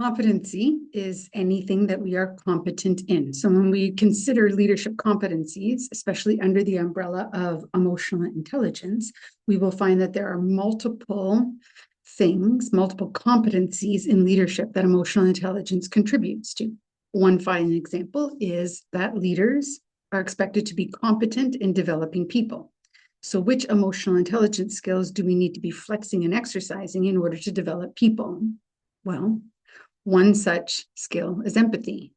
Competency is anything that we are competent in. So when we consider leadership competencies, especially under the umbrella of emotional intelligence, we will find that there are multiple things, multiple competencies in leadership that emotional intelligence contributes to. One fine example is that leaders are expected to be competent in developing people. So which emotional intelligence skills do we need to be flexing and exercising in order to develop people? Well, one such skill is empathy.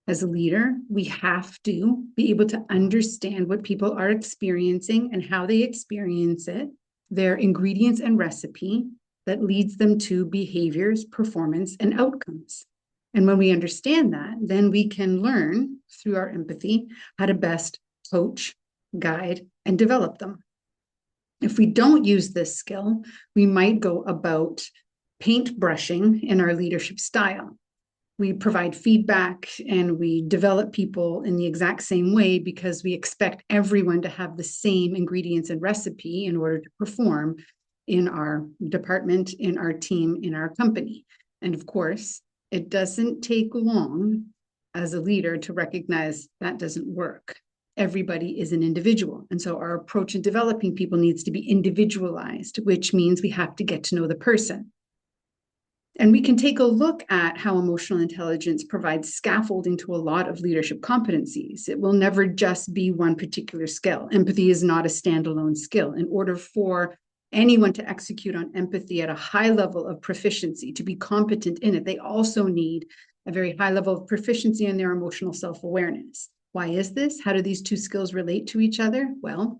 As a leader, we have to be able to understand what people are experiencing and how they experience it, their ingredients and recipe that leads them to behaviors, performance, and outcomes. And when we understand that, then we can learn through our empathy how to best coach, guide, and develop them. If we don't use this skill, we might go about paintbrushing in our leadership style. We provide feedback and we develop people in the exact same way because we expect everyone to have the same ingredients and recipe in order to perform in our department, in our team, in our company. And of course, it doesn't take long as a leader to recognize that doesn't work. Everybody is an individual. And so our approach in developing people needs to be individualized, which means we have to get to know the person. And we can take a look at how emotional intelligence provides scaffolding to a lot of leadership competencies. It will never just be one particular skill. Empathy is not a standalone skill. In order for anyone to execute on empathy at a high level of proficiency, to be competent in it, they also need a very high level of proficiency in their emotional self-awareness. Why is this? How do these two skills relate to each other? Well,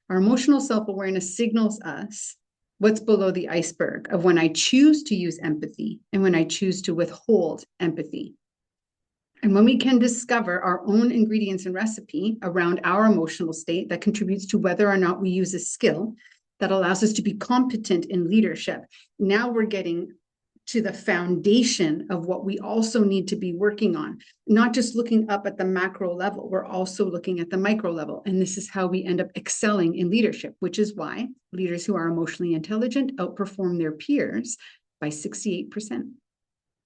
our emotional self-awareness signals us what's below the iceberg of when I choose to use empathy and when I choose to withhold empathy. And when we can discover our own ingredients and recipe around our emotional state that contributes to whether or not we use a skill that allows us to be competent in leadership, now we're getting to the foundation of what we also need to be working on, not just looking up at the macro level, we're also looking at the micro level. And this is how we end up excelling in leadership, which is why leaders who are emotionally intelligent outperform their peers by 68%.